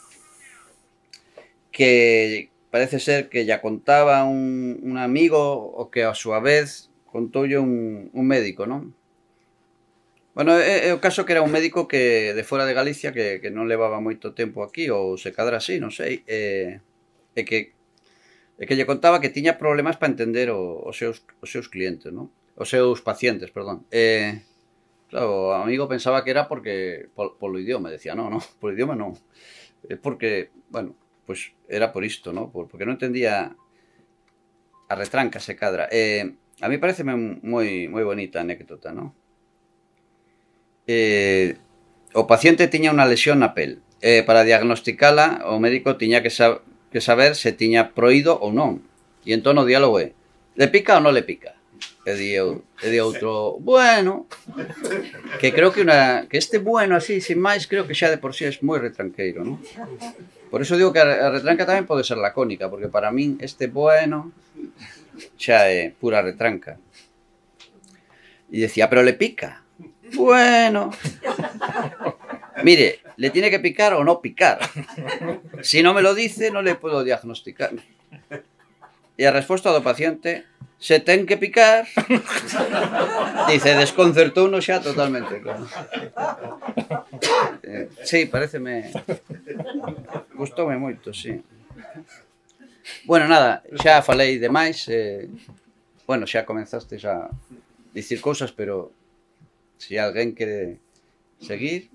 que parece ser que lla contaba un amigo o que a súa vez contoulle un médico, non? Bueno, é o caso que era un médico que de fora de Galicia que non levaba moito tempo aquí, ou se cadra así, non sei, e que lle contaba que tiña problemas para entender os seus clientes, non? Os seus pacientes, perdón. Claro, o amigo pensaba que era porque polo idioma, decía, non, polo idioma non. É porque, bueno, pois era por isto, non? Porque non entendía a retranca, se cadra. A mí parece moi bonita a anécdota, non? O paciente tiña unha lesión na pel. Para diagnosticala, o médico tiña que saber se tiña proído ou non. E entón o diálogo é, le pica ou non le pica? E di outro, bueno, que creo que este bueno así, sin máis, creo que xa de por sí é moi retranqueiro, non? Por iso digo que a retranca tamén pode ser lacónica, porque para min este bueno xa é pura retranca. E decía, pero le pica. Bueno, mire, le tiene que picar o no picar. Si no me lo dice, no le puedo diagnosticar. E a resposta do paciente, se ten que picar, dice, desconcertouno xa totalmente, claro. Sí, pareceme... Gustoume moito, sí. Bueno, nada, xa falei demais, bueno, xa comenzastes a dicir cousas, pero se alguén quere seguir...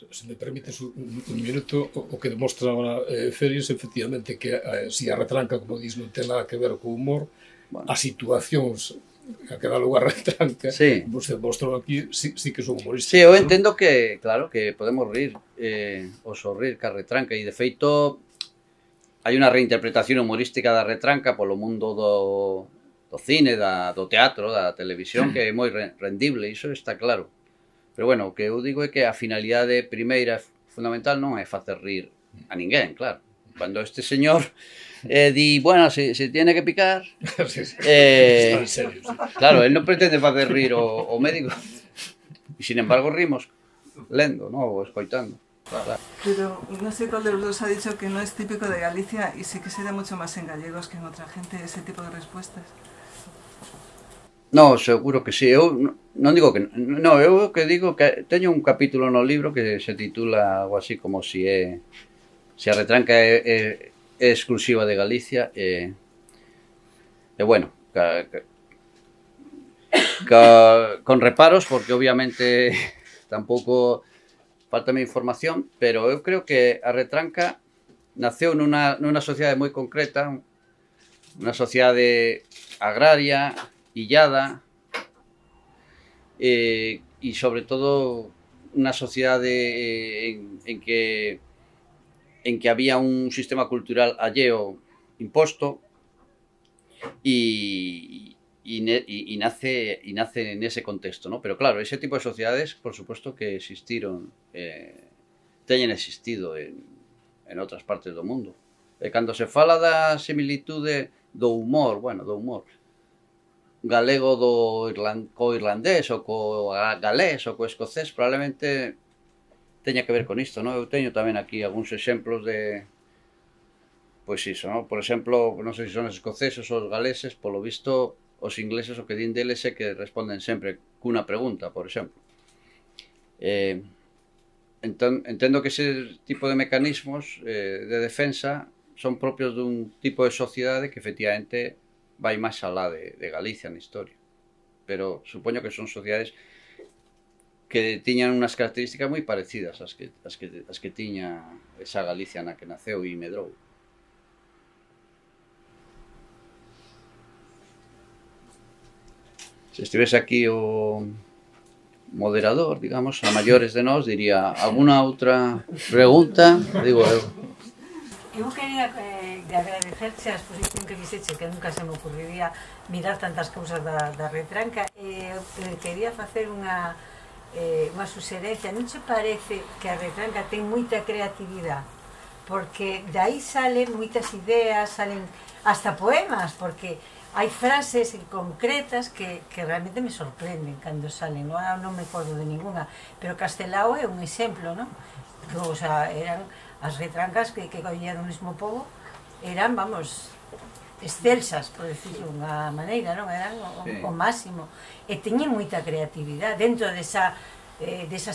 Se me permites un minuto, o que demostra agora Félix, efectivamente, que si a retranca, como dis, non ten nada que ver co humor, Bueno. as situacións a que dá lugar a retranca, Sí. vos demostrou aquí, sí que son humoristas. Sí, eu ¿no? entendo que, claro, que podemos rir, o sorrir ca retranca, e de feito hai unha reinterpretación humorística da retranca polo mundo do cine, do teatro, da televisión, que é moi rendible, iso está claro. Pero bueno, o que eu digo é que a finalidade primeira fundamental non é facer rir a ninguén, claro. Cando este señor di, bueno, se tiene que picar... Sí, sí. Está en serio, sí. Claro, él non pretende facer rir o médico. E, sin embargo, rimos lendo, ¿no? O escoitando. Claro. Pero no sé cuál de los dos ha dicho que no es típico de Galicia y sí que se da mucho más en gallegos que en otra gente ese tipo de respuestas. No, seguro que sí. Eu non digo que... No, eu que digo que teño un capítulo no libro que se titula algo así como si a retranca é exclusiva de Galicia e bueno, con reparos, porque obviamente tampouco faltame información, pero eu creo que a retranca naceu nunha sociedade moi concreta, unha sociedade agraria, illada, e sobre todo unha sociedade en que había un sistema cultural alleo imposto e nace nese contexto, ¿no? Pero claro, ese tipo de sociedades, por supuesto que existiron, teñen existido en outras partes do mundo. E cando se fala da similitude do humor, galego co irlandés ou co galés ou co escocés, probablemente teña que ver con isto, ¿no? Eu teño tamén aquí algúns exemplos de... Pois iso, ¿no? Por exemplo, non sei se son os escoceses ou os galeses, polo visto, os ingleses o que din deles é que responden sempre cunha pregunta, por exemplo. Entón, entendo que ese tipo de mecanismos de defensa son propios dun tipo de sociedade que efectivamente vai máis alá de Galicia na historia. Pero supoño que son sociedades que tiñan unhas características moi parecidas ás que tiña esa Galicia na que naceu e medrou. Se estivese aquí o moderador, digamos, a maiores de nós, diría, alguna outra pregunta? Digo eu. Eu quería agradecerche a exposición que fixeche, que nunca se me ocurriría mirar tantas cousas da retranca, e quería facer unha suxerencia. Non che parece que a retranca ten moita creatividade? Porque de aí salen moitas ideas, salen hasta poemas, porque hai frases concretas que realmente me sorprenden cando salen, non me acordo de ninguna, pero Castelao é un exemplo, non? O sea, eran as retrancas que collían o mesmo pobo, eran, vamos, excelsas, por decirlo de unha maneira, non? Eran o máximo. E teñen moita creatividade dentro desas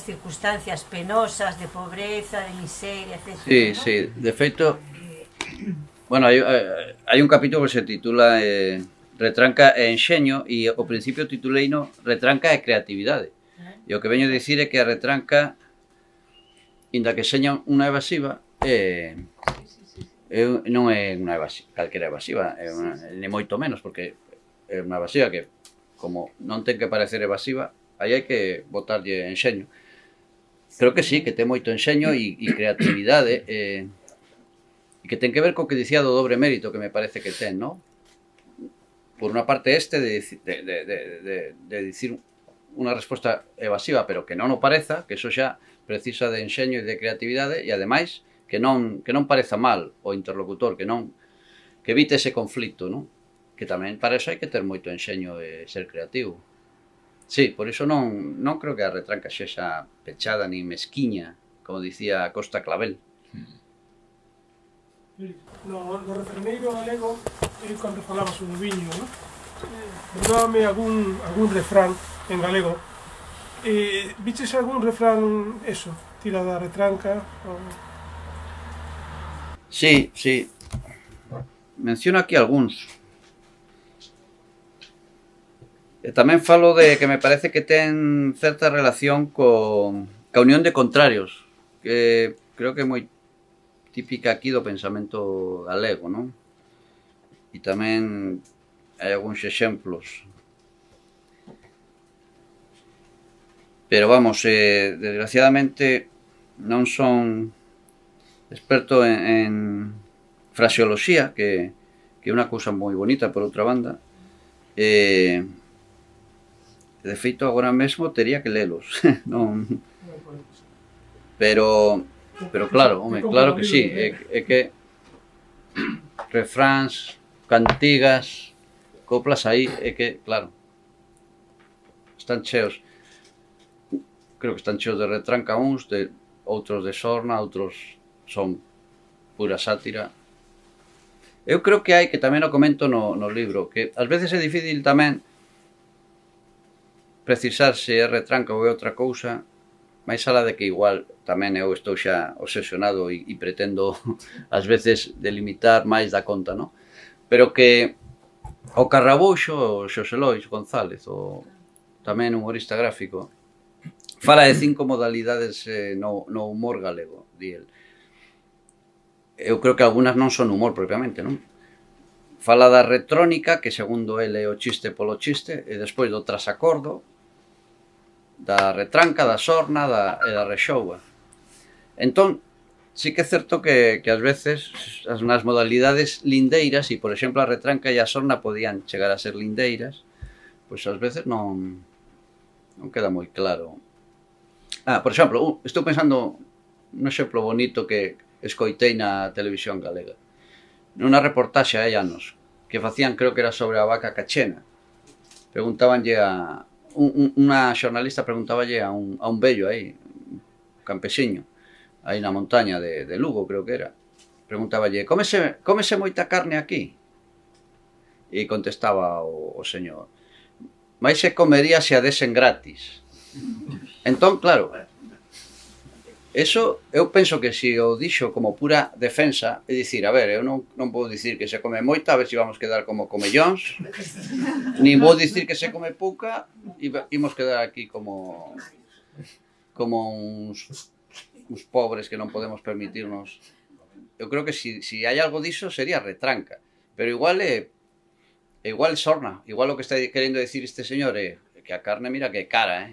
circunstancias penosas, de pobreza, de miseria, etc. Sí, ¿no? Sí, de feito, bueno, hai un capítulo que se titula Retranca e enxeño, e ao principio tituleino Retranca e creatividade. E o que veño a dicir é que a retranca, inda que seña unha evasiva, non é unha evasiva, calquera evasiva, nem moito menos, porque é unha evasiva que, como non ten que parecer evasiva, aí hai que botarlle enxeño. Creo que sí, que ten moito enxeño e creatividade, e que ten que ver co que dicía do dobre mérito que me parece que ten, non? Por unha parte de dicir unha resposta evasiva, pero que non o pareza, que eso xa precisa de enxeño e de creatividade, e ademais que non pareza mal o interlocutor, que evite ese conflito, non? Que tamén para eso hai que ter moito enxeño e ser creativo. Sí, por iso non creo que a retranca sexa pechada ni mesquiña, como dicía Costa Clavel. No refreneiro galego cando falabas do viño, non? Lembrame algún refrán en galego. Viches algún refrán, eso, tira da retranca? Sí, sí. Menciono aquí algúns. E tamén falo de que me parece que ten certa relación ca unión de contrarios, que creo que é moi típica aquí do pensamento galego, non? E tamén hai algúns exemplos. Pero vamos, desgraciadamente non son experto en fraseoloxía, que é unha cousa moi bonita por outra banda. De feito, agora mesmo tería que lelos. Non... Pero claro, home, claro que sí. É que refráns, cantigas, coplas aí, é que, claro, están cheos. Creo que están cheos de retranca uns, de outros de sorna, outros son pura sátira. Eu creo que hai, que tamén o comento no libro, que ás veces é difícil tamén precisar se é retranca ou é outra cousa, máis alá de que igual tamén eu estou xa obsesionado e pretendo ás veces delimitar máis da conta, non? Pero que o Carrabouxo, o Xosé Lois González, o tamén humorista gráfico, fala de 5 modalidades no humor galego, di el. Eu creo que algunhas non son humor propiamente, non? Fala da retrónica, que segundo ele é o chiste polo chiste, e despois do trasacordo, da retranca, da sorna e da rexouga. Entón, sí que é certo que ás veces nas modalidades lindeiras, e por exemplo a retranca e a sorna podían chegar a ser lindeiras, pois ás veces non queda moi claro. Por exemplo, estou pensando nun exemplo bonito que escoitei na televisión galega, nunha reportaxe hai anos, que facían, creo que era sobre a vaca cachena. Preguntabanlle a... Unha xornalista preguntaballe a un vello aí, un campesiño, aí na montaña de Lugo, creo que era. Preguntaballe, cómese moita carne aquí? E contestaba o señor, mais se comería se a desen gratis. Entón, claro, eso eu penso que se o dixo como pura defensa, é dicir, a ver, eu non vou dicir que se come moita, a ver se vamos quedar como comellóns, nin vou dicir que se come pouca, e imos quedar aquí como uns pobres que non podemos permitirnos. Eu creo que se hai algo diso sería retranca, pero igual sorna, igual o que está querendo dicir este señor é que a carne, mira que é cara,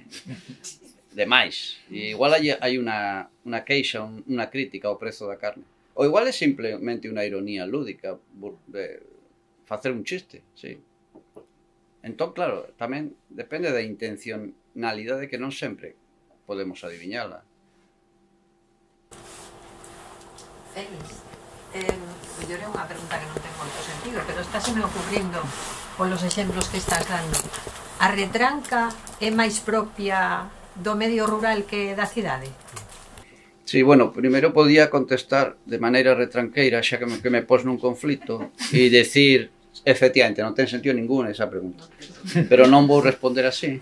demais. E igual hai unha queixa, unha crítica ao prezo da carne. Ou igual é simplemente unha ironía lúdica, facer un chiste, sí. Entón, claro, tamén depende da intencionalidade que non sempre podemos adiviñala. Félix, yo era unha pregunta que non ten moito sentido, pero estáseme ocurrindo polos exemplos que estás dando. A retranca é máis propia do medio rural que da cidade? Sí, bueno, primeiro podía contestar de maneira retranqueira, xa que me pos nun conflito, e decir, efectivamente, non ten sentido ningún esa pregunta. Pero non vou responder así.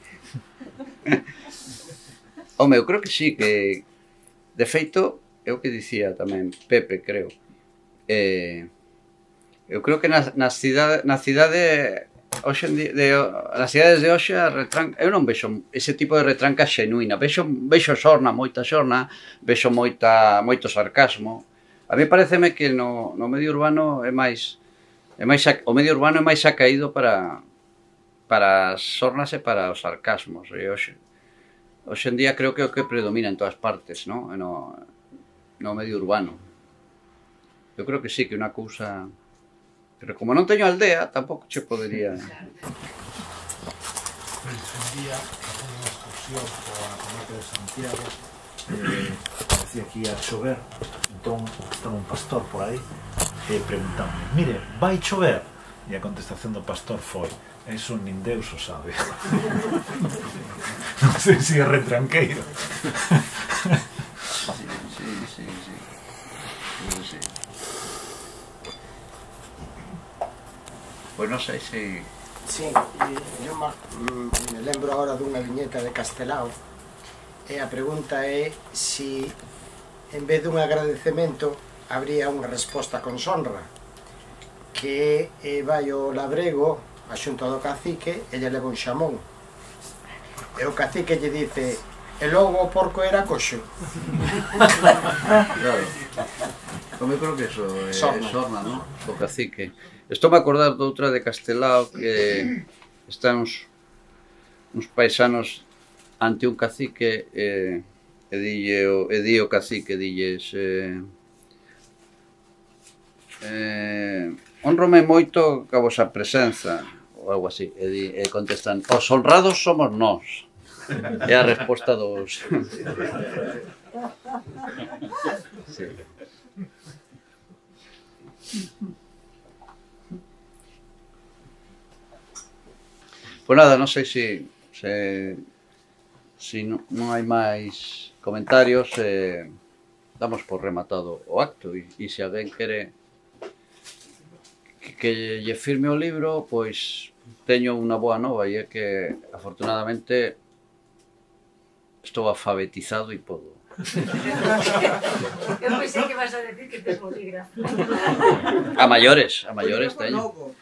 Home, eu creo que sí, que de feito, é o que dicía tamén Pepe, creo. Eu creo que na cidade hoxe en día, nas cidades de hoxe, eu non vexo ese tipo de retranca xenuína. Vexo sorna, moita sorna, vexo moito sarcasmo. A mí pareceme que no medio urbano o medio urbano é máis acaído para as sornas e para os sarcasmos. Hoxe en día creo que é o que predomina en todas partes, no medio urbano. Eu creo que sí, que unha cousa... Pero como non teño aldea, tampouco che podería... Un día, facendo unha excursión pola comarca de Santiago, parecía que ia chover, entón estaba un pastor por aí e preguntamos, mire, vai chover? E a contestación do pastor foi, eso nin Deus o sabe. Non sei se é retranqueiro. Sí. Pois non sei se... Sí, eu me lembro agora dunha viñeta de Castelao e a pregunta é si en vez dun agradecemento habría unha resposta con sonra, que vai o labrego a xunto do cacique e lle leva un xamón e o cacique lle dice e logo o porco era coxo. Claro. Como eu creo que eso é sorna, non? O cacique. Estou a acordar de outra de Castelao que están uns paisanos ante un cacique e di o cacique, dilles honrome moito ca vosa presenza ou algo así, e contestan os honrados somos nós. É a resposta dos... Sí. Pois nada, non sei se non hai máis comentarios, damos por rematado o acto e se alguén quere que lle firme o libro, pois teño unha boa nova e é que afortunadamente estou alfabetizado e podo. Eu pensei que vas a decir que tes bolígrafo. A maiores teño.